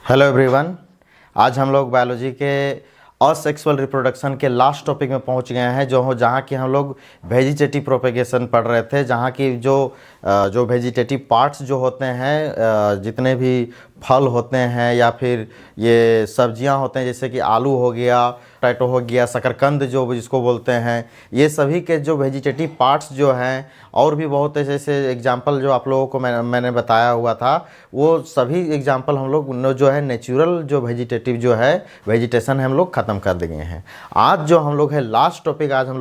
Hello everyone. आज हम लोग बायोलॉजी के असेक्सुअल रिप्रोडक्शन के लास्ट टॉपिक में पहुंच गए हैं, जहाँ की हम लोग वेजिटेटिव प्रोपेगेशन पढ़ रहे थे। जहाँ की जो वेजिटेटिव पार्ट्स जो होते हैं, जितने भी फल होते हैं या फिर ये सब्जियां होते हैं, जैसे कि आलू हो गया, पोटैटो हो गया, शकरकंद जो जिसको बोलते हैं, ये सभी के जो वेजिटेटिव पार्ट्स जो हैं, और भी बहुत ऐसे ऐसे एग्जांपल जो आप लोगों को मैंने बताया हुआ था, वो सभी एग्जांपल हम लोग जो है नेचुरल जो वेजिटेटिव जो है वेजिटेशन हम लोग ख़त्म कर दिए हैं। आज जो हम लोग है लास्ट टॉपिक आज हम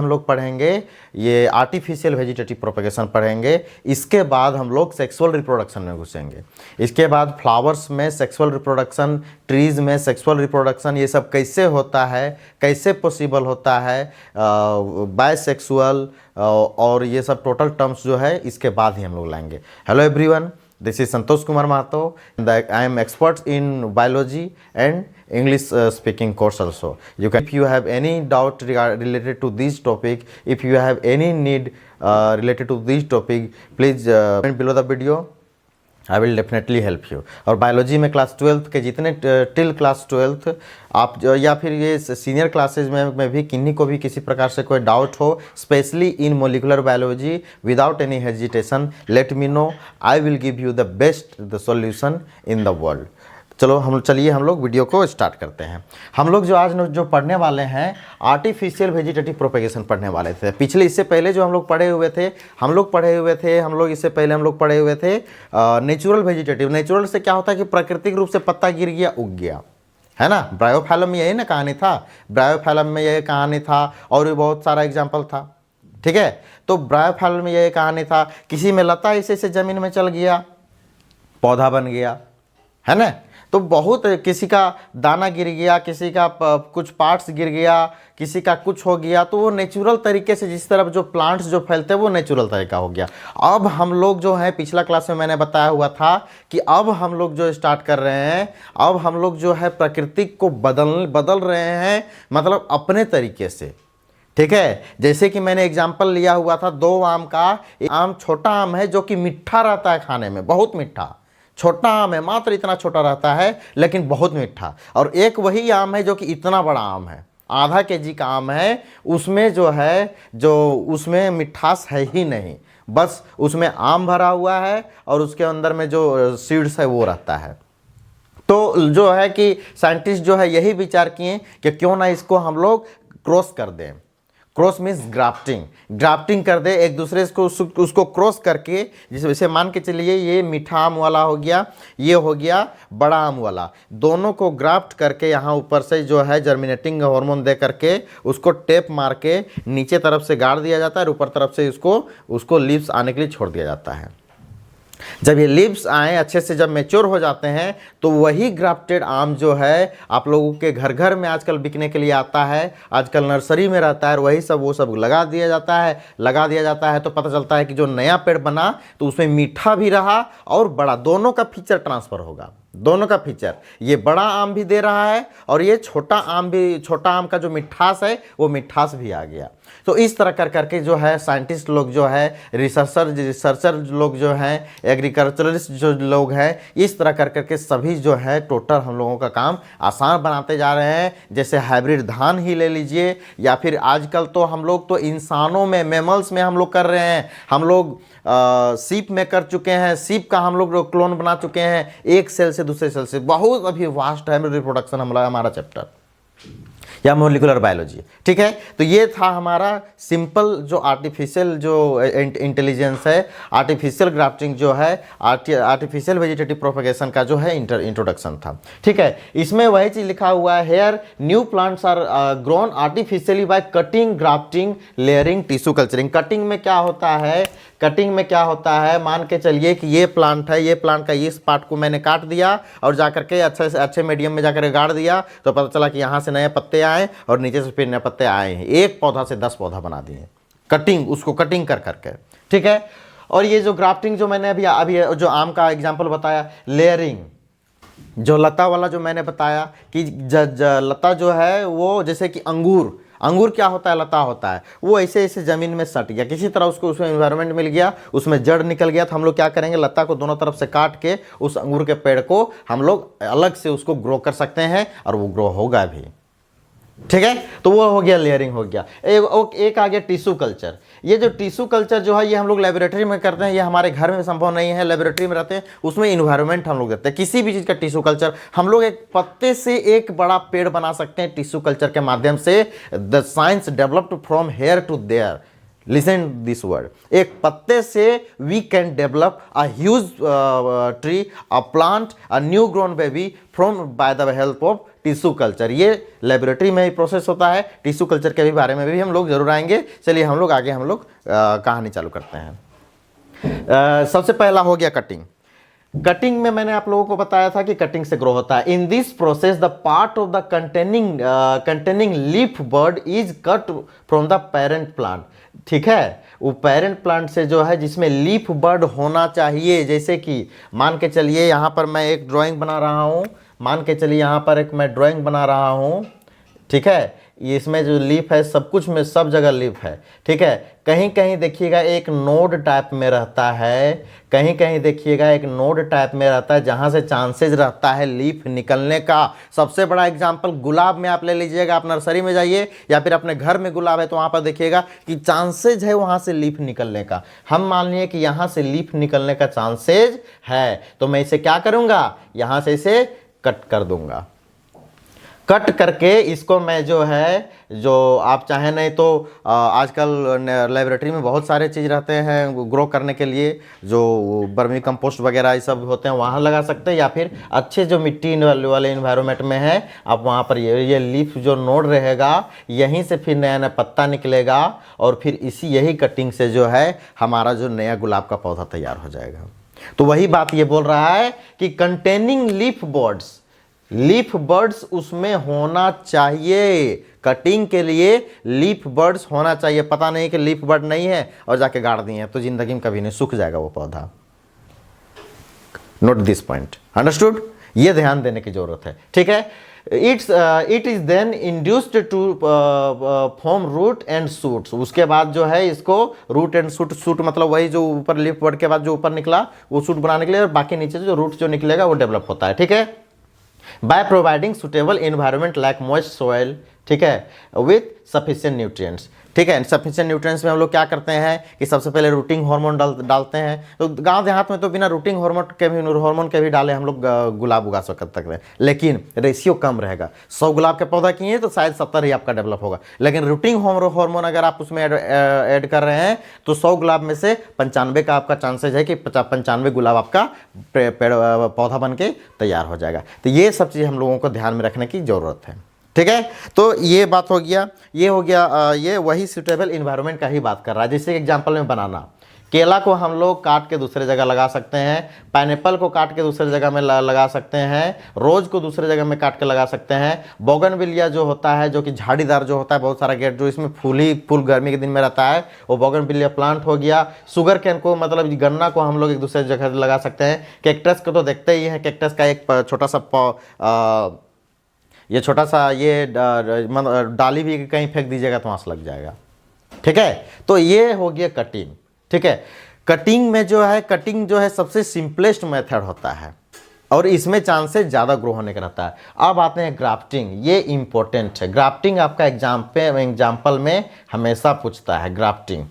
लोग पढ़ेंगे ये आर्टिफिशियल वेजिटेटिव प्रोपेगेशन पढ़ेंगे। इसके बाद हम लोग सेक्सुअल रिप्रोडक्शन में घुसेंगे। इसके बाद फ्लावर्स में सेक्सुअल रिप्रोडक्शन, ट्रीज़ में सेक्सुअल रिप्रोडक्शन, ये सब कैसे होता है, कैसे पॉसिबल होता है, बायसेक्सुअल और ये सब टोटल टर्म्स जो है इसके बाद ही हम लोग लाएंगे। Hello everyone, this is Santosh Kumar Mahato. I am expert in biology and English speaking course also. If you have any doubt related to this topic, if you have any need related to this topic, please comment below the video. I will definitely help you. और biology में class 12th के जितने till class 12th आप या फिर ये senior classes में भी किन्हीं को भी किसी प्रकार से कोई डाउट हो, specially in molecular biology, without any hesitation late me no. I will give you the best the solution in the world. चलिए हम लोग वीडियो को स्टार्ट करते हैं। हम लोग जो आज जो पढ़ने वाले हैं आर्टिफिशियल वेजिटेटिव प्रोपेगेशन पढ़ने वाले थे। इससे पहले जो हम लोग पढ़े हुए थे इससे पहले हम लोग पढ़े हुए थे नेचुरल वेजिटेटिव। नेचुरल से क्या होता है कि प्राकृतिक रूप से पत्ता गिर गया, उग गया, है ना। ब्रायोफाइलम में यही ना कहानी था, ब्रायोफाइलम में यही कहानी था, और भी बहुत सारा एग्जाम्पल था, ठीक है। तो ब्रायोफाइलम में यही कहानी था, किसी में लता ऐसे ज़मीन में चल गया, पौधा बन गया, है ना। तो बहुत, किसी का दाना गिर गया, किसी का कुछ पार्ट्स गिर गया, किसी का कुछ हो गया, तो वो नेचुरल तरीके से जिस तरफ जो प्लांट्स जो फैलते हैं वो नेचुरल तरीका हो गया। अब हम लोग जो है पिछला क्लास में मैंने बताया हुआ था कि अब हम लोग जो स्टार्ट कर रहे हैं, अब हम लोग जो है प्रकृति को बदल रहे हैं, मतलब अपने तरीके से, ठीक है। जैसे कि मैंने एग्जाम्पल लिया हुआ था 2 आम का। एक आम छोटा आम है जो कि मीठा रहता है, खाने में बहुत मीठा, छोटा आम है, मात्र इतना छोटा रहता है लेकिन बहुत मीठा। और एक वही आम है जो कि इतना बड़ा आम है, आधा केजी का आम है, उसमें जो है उसमें मिठास है ही नहीं, बस उसमें आम भरा हुआ है और उसके अंदर में जो सीड्स है वो रहता है। तो जो है कि साइंटिस्ट जो है यही विचार किए कि क्यों ना इसको हम लोग क्रॉस कर दें। क्रॉस मीन्स ग्राफ्टिंग कर दे एक दूसरे को, उसको क्रॉस करके, जैसे मान के चलिए ये मीठा आम वाला हो गया, ये हो गया बड़ा आम वाला, दोनों को ग्राफ्ट करके यहाँ ऊपर से जो है जर्मिनेटिंग हार्मोन दे करके उसको टेप मार के नीचे तरफ से गाड़ दिया जाता है और ऊपर तरफ से उसको लीव्स आने के लिए छोड़ दिया जाता है। जब ये लीव्स आए अच्छे से, जब मैच्योर हो जाते हैं, तो वही ग्राफ्टेड आम जो है आप लोगों के घर घर में आजकल बिकने के लिए आता है, आजकल नर्सरी में रहता है, और वही सब वो सब लगा दिया जाता है। तो पता चलता है कि जो नया पेड़ बना तो उसमें मीठा भी रहा और बड़ा, दोनों का फीचर ट्रांसफ़र होगा, दोनों का फीचर, ये बड़ा आम भी दे रहा है और ये छोटा आम का जो मिठास है वो मिठास भी आ गया। तो इस तरह कर करके जो है साइंटिस्ट लोग जो है, रिसर्चर लोग जो हैं, एग्रीकल्चरलिस्ट जो लोग हैं, इस तरह कर करके सभी जो है टोटल हम लोगों का काम आसान बनाते जा रहे हैं। जैसे हाइब्रिड धान ही ले लीजिए, या फिर आजकल तो हम लोग तो इंसानों में, मैमल्स में हम लोग कर रहे हैं। हम लोग सीप में कर चुके हैं, सीप का हम लोग क्लोन बना चुके हैं, एक सेल से दूसरे सेल से। बहुत अभी वास्ट है रिप्रोडक्शन हमारा चैप्टर या मोलिकुलर बायोलॉजी, ठीक है। तो ये था हमारा सिंपल जो आर्टिफिशियल जो इंटेलिजेंस है, आर्टिफिशियल ग्राफ्टिंग जो है, आर्टिफिशियल वेजिटेटिव प्रोपेगेशन का जो है इंट्रोडक्शन था, ठीक है। इसमें वही चीज़ लिखा हुआ है, here new plants are grown artificially by cutting, grafting, layering, tissue culturing. Cutting में क्या होता है, मान के चलिए कि ये प्लांट है, ये प्लांट का इस पार्ट को मैंने काट दिया और जाकर के अच्छे मीडियम में जाकर गाड़ दिया, तो पता चला कि यहाँ से नए पत्ते आए और नीचे से फिर नए पत्ते आए हैं, एक पौधा से 10 पौधा बना दिए। कटिंग, उसको कटिंग कर करके, ठीक है। और ये जो ग्राफ्टिंग जो मैंने अभी जो आम का एग्जाम्पल बताया, लेयरिंग, जो लता वाला जो मैंने बताया कि लता जो है वो, जैसे कि अंगूर अंगूर क्या होता है, लता होता है, वो ऐसे ऐसे ज़मीन में सट गया, किसी तरह उसको उसमें इन्वायरमेंट मिल गया, उसमें जड़ निकल गया, तो हम लोग क्या करेंगे, लता को दोनों तरफ से काट के उस अंगूर के पेड़ को हम लोग अलग से उसको ग्रो कर सकते हैं और वो ग्रो होगा भी। ठीक है, तो वो हो गया, लेयरिंग हो गया। एक आ गया टिश्यू कल्चर। ये जो टिश्यू कल्चर जो है ये हम लोग लेबोरेटरी में करते हैं, ये हमारे घर में संभव नहीं है, लेबोरेटरी में रहते हैं, उसमें इन्वायरमेंट हम लोग देते हैं। किसी भी चीज़ का टिश्यू कल्चर हम लोग एक पत्ते से एक बड़ा पेड़ बना सकते हैं टिश्यू कल्चर के माध्यम से। The science developed from here to there, listen this word, एक पत्ते से we can develop a huge tree, a plant, a new grown baby from by the help of tissue culture. ये laboratory में ही process होता है। Tissue culture के भी बारे में भी हम लोग जरूर आएंगे। चलिए हम लोग आगे कहानी चालू करते हैं। सबसे पहला हो गया कटिंग। कटिंग में मैंने आप लोगों को बताया था कि कटिंग से ग्रो होता है। In this process the part of the containing leaf bird is cut from the parent plant. ठीक है, वो पेरेंट प्लांट से जो है जिसमें लीफ बर्ड होना चाहिए, जैसे कि मान के चलिए यहाँ पर मैं एक ड्राइंग बना रहा हूँ, मान के चलिए यहाँ पर एक मैं ड्राइंग बना रहा हूँ। ठीक है, इसमें जो लीफ है सब कुछ में सब जगह लीफ है। ठीक है, कहीं कहीं देखिएगा एक नोड टाइप में रहता है, कहीं कहीं देखिएगा एक नोड टाइप में रहता है जहाँ से चांसेस रहता है लीफ निकलने का। सबसे बड़ा एग्जांपल गुलाब में आप ले लीजिएगा, आप नर्सरी में जाइए या फिर अपने घर में गुलाब है तो वहाँ पर देखिएगा कि चांसेज है वहाँ से लीफ निकलने का। हम मान लिए कि यहाँ से लीफ निकलने का चांसेज है, तो मैं इसे क्या करूँगा, यहाँ से इसे कट कर दूंगा। कट करके इसको मैं जो है, जो आप चाहें नहीं तो आजकल लेबोरेटरी में बहुत सारे चीज़ रहते हैं ग्रो करने के लिए, जो वर्मी कंपोस्ट वगैरह ये सब होते हैं, वहाँ लगा सकते हैं, या फिर अच्छे जो मिट्टी वाले इन्वायरमेंट में है आप वहाँ पर ये लीफ जो नोड रहेगा यहीं से फिर नया नया पत्ता निकलेगा और फिर यही कटिंग से जो है हमारा जो नया गुलाब का पौधा तैयार हो जाएगा। तो वही बात ये बोल रहा है कि कंटेनिंग लीफ बर्ड्स उसमें होना चाहिए। कटिंग के लिए लीफ बर्ड्स होना चाहिए। पता नहीं कि लीफ बर्ड नहीं है और जाके गाड़ दिए हैं तो जिंदगी में कभी नहीं, सूख जाएगा वो पौधा। Note this point, understood? ये ध्यान देने की जरूरत है। ठीक है, it is then induced to form root and shoots. उसके बाद जो है इसको रूट एंड शूट मतलब वही जो ऊपर लीफ बर्ड के बाद जो ऊपर निकला वो शूट बनाने के लिए, और बाकी नीचे जो रूट जो निकलेगा वो डेवलप होता है। ठीक है, by providing suitable environment like moist soil, ठीक है, विथ सफिशिएंट न्यूट्रिएंट्स। ठीक है, सफिशिएंट न्यूट्रिएंट्स में हम लोग क्या करते हैं कि सबसे पहले रूटिंग हार्मोन डालते हैं। तो गांव देहात में तो बिना रूटिंग हार्मोन के भी डाले हम लोग गुलाब उगा सकते हैं, लेकिन रेशियो कम रहेगा। 100 गुलाब के पौधा किए तो शायद 70 ही आपका डेवलप होगा, लेकिन रूटिंग हार्मोन अगर आप उसमें ऐड कर रहे हैं तो 100 गुलाब में से 95 का आपका चांसेज है कि 95 गुलाब आपका पेड़ पौधा बन के तैयार हो जाएगा। तो ये सब चीज़ हम लोगों को ध्यान में रखने की ज़रूरत है। ठीक है, तो ये बात हो गया, ये वही सूटेबल इन्वायरमेंट का ही बात कर रहा है। जैसे एग्जांपल में बनाना, केला को हम लोग काट के दूसरे जगह लगा सकते हैं, पाइनएप्पल को काट के दूसरे जगह में लगा सकते हैं, रोज को दूसरे जगह में काट के लगा सकते हैं, बोगनविलिया जो होता है जो कि झाड़ीदार जो होता है, बहुत सारा गेट जो इसमें फूल गर्मी के दिन में रहता है, वो बोगनविलिया प्लांट हो गया। शुगर कैन को मतलब गन्ना को हम लोग एक दूसरे जगह लगा सकते हैं। कैक्टस को तो देखते ही हैं, कैक्टस का एक छोटा सा ये छोटा सा ये डाली भी कहीं फेंक दीजिएगा तो वहाँ से लग जाएगा। ठीक है, तो ये हो गया कटिंग। ठीक है, कटिंग में जो है, कटिंग जो है सबसे सिंपलेस्ट मेथड होता है और इसमें चांसेस ज़्यादा ग्रो होने का रहता है। अब आते हैं ग्राफ्टिंग, ये इंपॉर्टेंट है। ग्राफ्टिंग आपका एग्जाम्पल में हमेशा पूछता है ग्राफ्टिंग।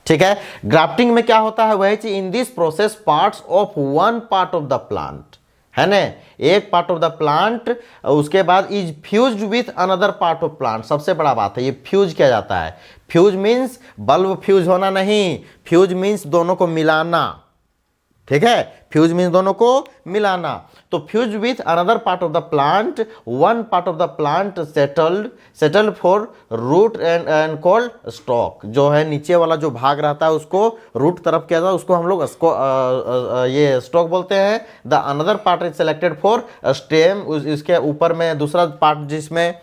ठीक है, ग्राफ्टिंग में क्या होता है, वही चीज, in this process parts of one part of the plant, है ना, एक पार्ट ऑफ द प्लांट उसके बाद is fused with another part of plant. सबसे बड़ा बात है ये फ्यूज किया जाता है। फ्यूज मीन्स बल्ब फ्यूज होना नहीं, फ्यूज मीन्स दोनों को मिलाना। ठीक है, फ्यूज मीन्स दोनों को मिलाना। तो fuse with another part of the plant, one part of the plant settled for root and called stock. जो है नीचे वाला जो भाग रहता है उसको रूट तरफ किया जाता है, उसको हम लोग ये स्टॉक बोलते हैं। The another part is selected for stem, इसके ऊपर में दूसरा पार्ट जिसमें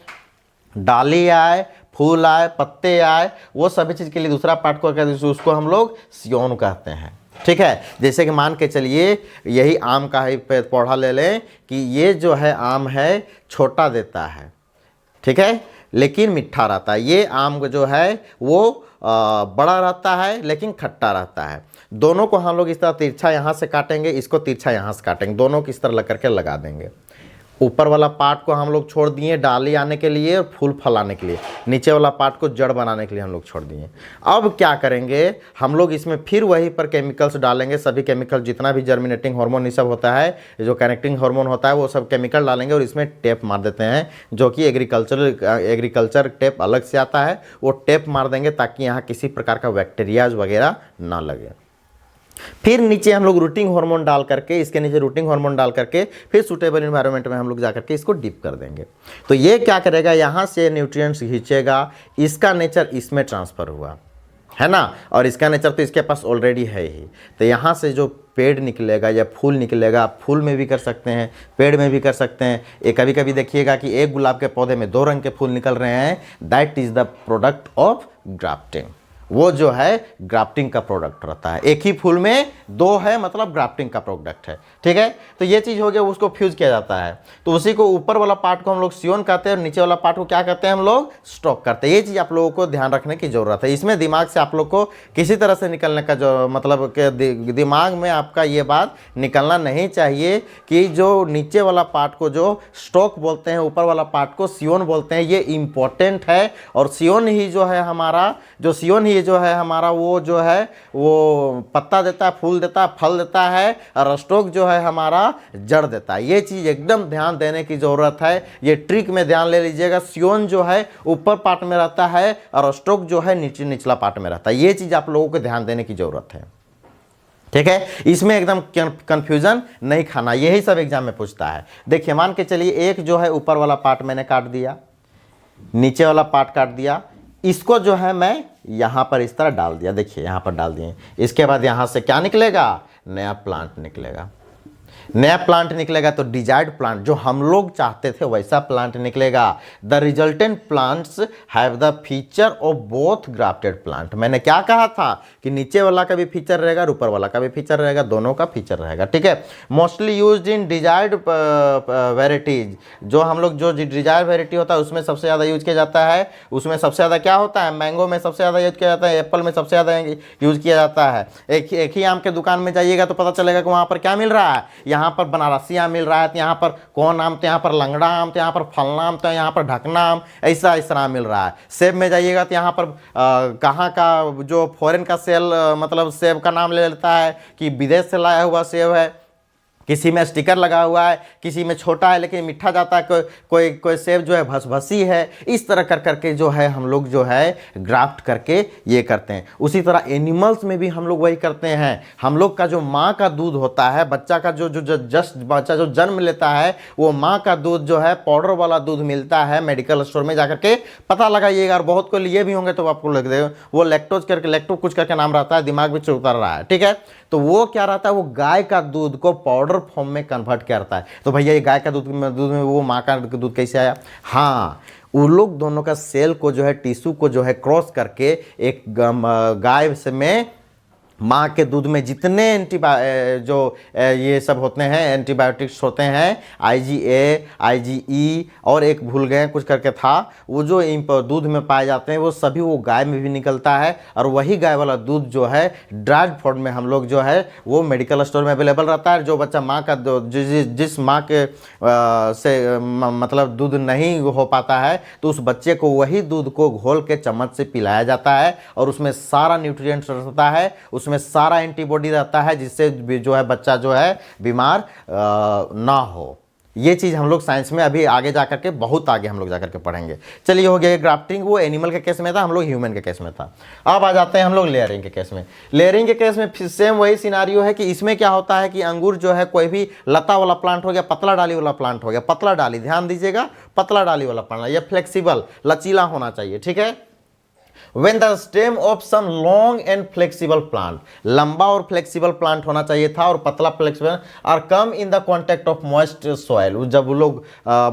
डाली आए, फूल आए, पत्ते आए, वो सभी चीज़ के लिए दूसरा पार्ट को कहते हैं, उसको हम लोग सियोन कहते हैं। ठीक है, जैसे कि मान के चलिए यही आम का ही पौधा ले लें कि ये जो है आम है छोटा देता है, ठीक है, लेकिन मीठा रहता है। ये आम जो है वो बड़ा रहता है लेकिन खट्टा रहता है। दोनों को हम लोग इस तरह तिरछा यहाँ से काटेंगे, इसको तिरछा यहाँ से काटेंगे, दोनों को इस तरह लग करके लगा देंगे। ऊपर वाला पार्ट को हम लोग छोड़ दिए डाली आने के लिए और फूल फलाने के लिए, नीचे वाला पार्ट को जड़ बनाने के लिए हम लोग छोड़ दिए। अब क्या करेंगे हम लोग, इसमें फिर वहीं पर केमिकल्स डालेंगे, सभी केमिकल जितना भी जर्मिनेटिंग हार्मोन ये सब होता है, जो कनेक्टिंग हार्मोन होता है वो सब केमिकल डालेंगे और इसमें टेप मार देते हैं, जो कि एग्रीकल्चर टेप अलग से आता है, वो टेप मार देंगे ताकि यहाँ किसी प्रकार का बैक्टीरियाज वगैरह ना लगे। फिर नीचे हम लोग रूटिंग हार्मोन डाल करके, इसके नीचे रूटिंग हार्मोन डाल करके फिर सूटेबल इन्वायरमेंट में हम लोग जा करके इसको डिप कर देंगे। तो ये क्या करेगा, यहाँ से न्यूट्रिएंट्स खींचेगा, इसका नेचर इसमें ट्रांसफ़र हुआ है ना, और इसका नेचर तो इसके पास ऑलरेडी है ही। तो यहाँ से जो पेड़ निकलेगा या फूल निकलेगा, फूल में भी कर सकते हैं, पेड़ में भी कर सकते हैं। ये कभी कभी देखिएगा कि एक गुलाब के पौधे में 2 रंग के फूल निकल रहे हैं, that is the product of grafting. वो जो है ग्राफ्टिंग का प्रोडक्ट रहता है। एक ही फूल में 2 है मतलब ग्राफ्टिंग का प्रोडक्ट है, ठीक है। तो ये चीज़ हो गया, उसको फ्यूज किया जाता है। तो उसी को ऊपर वाला पार्ट को हम लोग सियोन कहते हैं और नीचे वाला पार्ट को क्या कहते हैं हम लोग, स्टॉक करते हैं। ये चीज़ आप लोगों को ध्यान रखने की ज़रूरत है। इसमें दिमाग से आप लोग को किसी तरह से निकलने का जो मतलब कि दिमाग में आपका ये बात निकलना नहीं चाहिए कि जो नीचे वाला पार्ट को जो स्टॉक बोलते हैं, ऊपर वाला पार्ट को सियोन बोलते हैं, ये इम्पोर्टेंट है। और सियोन ही जो है हमारा, ये जो है हमारा वो जो है वो पत्ता देता है, फूल देता है, फल देता है, और स्टॉक जो है हमारा जड़ देता है। ये चीज़ एकदम ध्यान देने की ज़रूरत है। ये ट्रिक में ध्यान ले लीजिएगा। सियोन जो है ऊपर पार्ट में रहता है और स्टॉक जो है निचला पार्ट में रहता है। ये चीज़ आप लोगों को ध्यान देने की ज़रूरत है, ठीक है। इसमें एकदम कंफ्यूजन नहीं खाना, यही सब एग्जाम में पूछता है। देखिए मान के चलिए एक जो है ऊपर वाला पार्ट मैंने काट दिया, नीचे वाला पार्ट काट दिया, इसको जो है मैं यहाँ पर इस तरह डाल दिया। देखिए यहाँ पर डाल दिए, इसके बाद यहाँ से क्या निकलेगा, नया प्लांट निकलेगा। नया प्लांट निकलेगा तो डिजायर्ड प्लांट, जो हम लोग चाहते थे वैसा प्लांट निकलेगा। The resultant plants have the feature of both grafted plant. मैंने क्या कहा था कि नीचे वाला का भी फीचर रहेगा और ऊपर वाला का भी फीचर रहेगा, दोनों का फीचर रहेगा, ठीक है। Mostly used in desired varieties, जो हम लोग जो डिजायर्ड वेराइटी होता है उसमें सबसे ज़्यादा यूज किया जाता है। उसमें सबसे ज़्यादा क्या होता है, मैंगो में सबसे ज़्यादा यूज किया जाता है, एप्पल में सबसे ज़्यादा यूज किया जाता है। एक ही आम के दुकान में जाइएगा तो पता चलेगा कि वहाँ पर क्या मिल रहा है। यहाँ पर बनारसी आम मिल रहा है, तो यहाँ पर कौन आम, तो यहाँ पर लंगड़ा आम, तो यहाँ पर फलना आम, तो यहाँ पर ढकना आम, ऐसा आम मिल रहा है। सेब में जाइएगा तो यहाँ पर कहाँ का जो फॉरेन का सेल मतलब सेब का नाम ले लेता है कि विदेश से लाया हुआ सेब है, किसी में स्टिकर लगा हुआ है, किसी में छोटा है लेकिन मीठा जाता है, कोई सेब जो है भसभसी है। इस तरह कर करके जो है हम लोग जो है ग्राफ्ट करके ये करते हैं। उसी तरह एनिमल्स में भी हम लोग वही करते हैं। हम लोग का जो माँ का दूध होता है, बच्चा का जो जस्ट बच्चा जो जन्म लेता है, वो माँ का दूध जो है पाउडर वाला दूध मिलता है मेडिकल स्टोर में जाकर के पता लगाइएगा। और बहुत को लिए भी होंगे तो आपको लग देगा वो लैक्टो कुछ करके नाम रहता है, दिमाग में उतर रहा है, ठीक है। तो वो क्या रहता है, वो गाय का दूध को पाउडर फॉर्म में कन्वर्ट करता है। तो भैया ये गाय का दूध में वो माँ का दूध कैसे आया? हाँ, वो लोग दोनों का सेल को जो है, टिश्यू को जो है क्रॉस करके एक गाय से में माँ के दूध में जितने ये सब होते हैं, एंटीबायोटिक्स होते हैं, IgA, IgE और एक भूल गए कुछ करके था, वो जो दूध में पाए जाते हैं वो सभी वो गाय में भी निकलता है। और वही गाय वाला दूध जो है ड्राइड फॉर्म में हम लोग जो है वो मेडिकल स्टोर में अवेलेबल रहता है। जो बच्चा माँ का जिस माँ के से मतलब दूध नहीं हो पाता है तो उस बच्चे को वही दूध को घोल के चम्मच से पिलाया जाता है और उसमें सारा न्यूट्रिएंट्स रहता है, उसमें सारा एंटीबॉडी रहता है, जिससे जो है बच्चा जो है बीमार ना हो। ये चीज़ हम लोग साइंस में अभी आगे जाकर के बहुत आगे हम लोग जाकर के पढ़ेंगे। चलिए हो गया ग्राफ्टिंग, वो एनिमल के केस में था, हम लोग ह्यूमन के केस में था। अब आ जाते हैं हम लोग लेयरिंग के केस में। लेयरिंग के केस में फिर सेम वही सिनारियो है कि इसमें क्या होता है कि अंगूर जो है कोई भी लता वाला प्लांट हो गया, पतला डाली वाला प्लांट हो गया, पतला डाली, ध्यान दीजिएगा, पतला डाली वाला प्लांट, यह फ्लेक्सिबल लचीला होना चाहिए, ठीक है। When the stem of some long and flexible plant, लंबा और फ्लेक्सिबल प्लांट होना चाहिए था और पतला फ्लेक्सिबल, और come in the contact of moist soil, जब वो लोग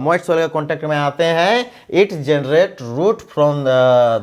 मॉइस्ट सॉइल के कॉन्टेक्ट में आते हैं, it generate root from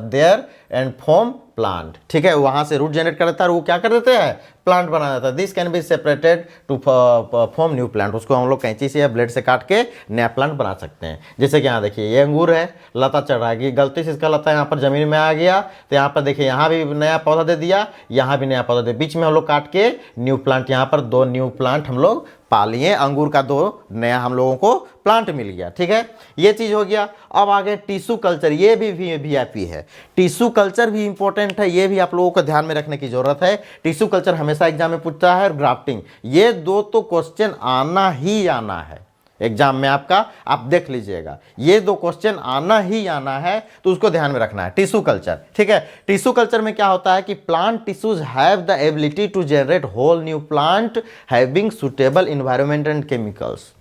there and form plant, ठीक है। वहां से रूट जनरेट कर देता है और वो क्या कर देते हैं, प्लांट बनाया जाता है। This can be separated to form new plant. उसको हम लोग कैंची से या ब्लेड से काट के नया प्लांट बना सकते हैं। जैसे कि यहाँ देखिए ये अंगूर है, लता चढ़ रहा है, गलती से इसका लता यहाँ पर जमीन में आ गया, तो यहाँ पर देखिए यहाँ भी नया पौधा दे दिया, यहाँ भी नया पौधा दे, बीच में हम लोग काट के न्यू प्लांट, यहाँ पर 2 न्यू प्लांट हम लोग पा लिए, अंगूर का 2 नया हम लोगों को प्लांट मिल गया। ठीक है, ये चीज हो गया। अब आगे टिश्यू कल्चर, ये भी वीआईपी है। टिश्यू कल्चर भी इंपॉर्टेंट है, ये भी आप लोगों को ध्यान में रखने की जरूरत है। टिश्यू कल्चर हमेशा एग्जाम में पूछता है, और ग्राफ्टिंग, ये 2 तो क्वेश्चन आना ही आना है एग्जाम में आपका, आप देख लीजिएगा, ये 2 क्वेश्चन आना ही आना है, तो उसको ध्यान में रखना है। टिश्यू कल्चर, ठीक है, टिश्यू कल्चर में क्या होता है कि plant tissues have the ability to generate whole new plant having suitable environment and chemicals.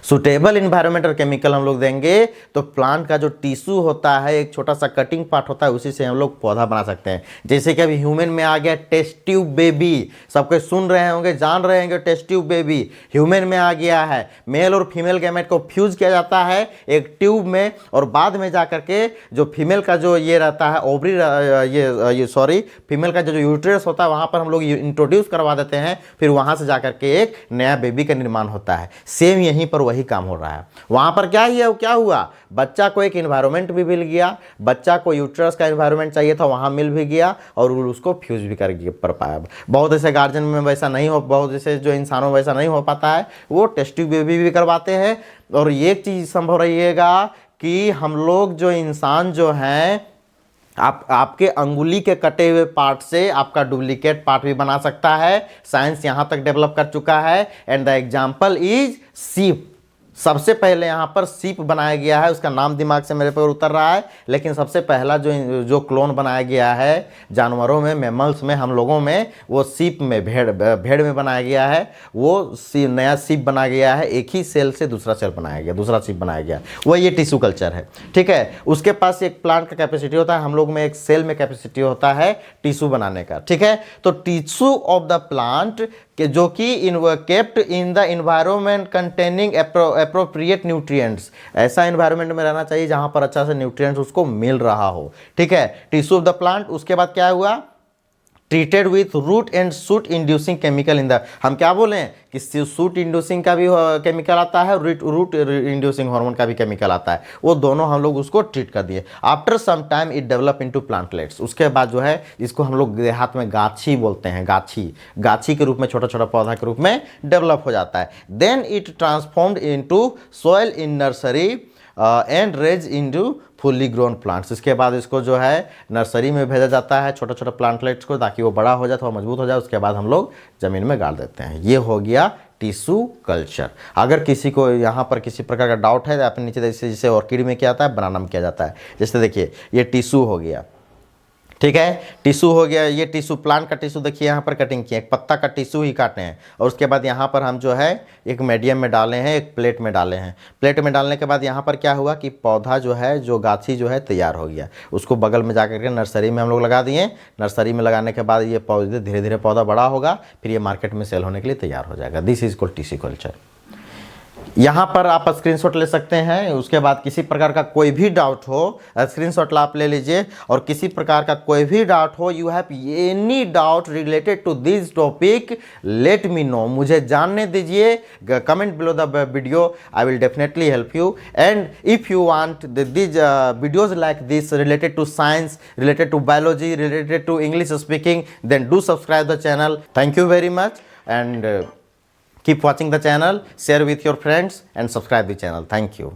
Suitable environment और केमिकल हम लोग देंगे तो प्लांट का जो टिश्यू होता है, एक छोटा सा कटिंग पार्ट होता है, उसी से हम लोग पौधा बना सकते हैं। जैसे कि अभी ह्यूमन में आ गया टेस्ट ट्यूब बेबी, सबके सुन रहे होंगे, जान रहे होंगे, टेस्ट ट्यूब बेबी ह्यूमन में आ गया है। मेल और फीमेल गैमेट को फ्यूज किया जाता है एक ट्यूब में, और बाद में जा करके जो फीमेल का जो ये रहता है ओवरी, फीमेल का जो यूट्रस होता है, वहाँ पर हम लोग इंट्रोड्यूस करवा देते हैं, फिर वहाँ से जा करके एक नया बेबी का निर्माण होता है। सेम यहीं पर वही काम हो रहा है। वहां पर क्या हुआ, बच्चा को एक एनवायरनमेंट भी मिल गया, बच्चा को यूट्रस का एनवायरनमेंट चाहिए था, वहां मिल भी गया, और उसको फ्यूज भी कर पाया। बहुत ऐसे गार्जियन में वैसा नहीं हो, बहुत ऐसे जो इंसानों में वैसा नहीं हो पाता है, वो टेस्ट ट्यूब बेबी भी करवाते हैं। और एक चीज संभव रहिएगा कि हम लोग जो इंसान जो हैं, आपके अंगुली के कटे हुए पार्ट से आपका डुप्लीकेट पार्ट भी बना सकता है। साइंस यहां तक डेवलप कर चुका है, एंड द एग्जांपल इज सीप। सबसे पहले यहाँ पर सीप बनाया गया है, उसका नाम दिमाग से मेरे पर उतर रहा है, लेकिन सबसे पहला जो क्लोन बनाया गया है जानवरों में, मैमल्स में, हम लोगों में, वो सीप में, भेड़ में बनाया गया है। वो नया सीप बनाया गया है, एक ही सेल से दूसरा सेल बनाया गया, दूसरा सीप बनाया गया, वो ये टिश्यू कल्चर है। ठीक है, उसके पास एक प्लांट का कैपेसिटी होता है, हम लोग में एक सेल में कैपेसिटी होता है टिश्यू बनाने का। ठीक है, तो टिश्यू ऑफ द प्लांट जो कि kept in the environment containing appropriate nutrients, ऐसा इन्वायरमेंट में रहना चाहिए जहां पर अच्छा से न्यूट्रिएंट्स उसको मिल रहा हो। ठीक है, टिश्यू ऑफ द प्लांट। उसके बाद क्या हुआ, treated with root and shoot inducing chemical in the, हम क्या बोले कि सूट इंड्यूसिंग का भी केमिकल आता है, रूट इंड्यूसिंग हार्मोन का भी केमिकल आता है, वो दोनों हम लोग उसको ट्रीट कर दिए। After some time it develop into plantlets. उसके बाद जो है इसको हम लोग देहात में गाछी बोलते हैं, गाछी के रूप में, छोटा छोटा पौधा के रूप में डेवलप हो जाता है। Then it transformed into soil in nursery and raise into fully grown plants. इसके बाद इसको जो है नर्सरी में भेजा जाता है, छोटा छोटा प्लांटलेट्स को, ताकि वो बड़ा हो जाए, थोड़ा मजबूत हो जाए। उसके बाद हम लोग ज़मीन में गाड़ देते हैं। ये हो गया टिश्यू कल्चर। अगर किसी को यहाँ पर किसी प्रकार का डाउट है तो आप नीचे जैसे ऑर्किड में क्या आता है, बनाना में किया जाता है। जैसे देखिए ये टिश्यू हो गया, ठीक है, टिश्यू हो गया, ये टिश्यू, प्लांट का टिश्यू देखिए यहाँ पर कटिंग किया, एक पत्ता का टिश्यू ही काटे हैं, और उसके बाद यहाँ पर हम जो है एक मीडियम में डाले हैं, एक प्लेट में डाले हैं। प्लेट में डालने के बाद यहाँ पर क्या हुआ कि पौधा जो है, जो गाछी जो है तैयार हो गया। उसको बगल में जाकर के नर्सरी में हम लोग लगा दिए। नर्सरी में लगाने के बाद ये पौधे धीरे धीरे पौधा बड़ा होगा, फिर ये मार्केट में सेल होने के लिए तैयार हो जाएगा। This is called tissue culture. यहाँ पर आप स्क्रीनशॉट ले सकते हैं। उसके बाद किसी प्रकार का कोई भी डाउट हो, स्क्रीनशॉट आप ले लीजिए, और किसी प्रकार का कोई भी डाउट हो, you have any doubt related to this topic, let me know, मुझे जानने दीजिए, comment below the video, I will definitely help you. And if you want this videos like this related to science, related to biology, related to English speaking, then do subscribe the channel. Thank you very much, and keep watching the channel, share with your friends, and subscribe the channel. Thank you.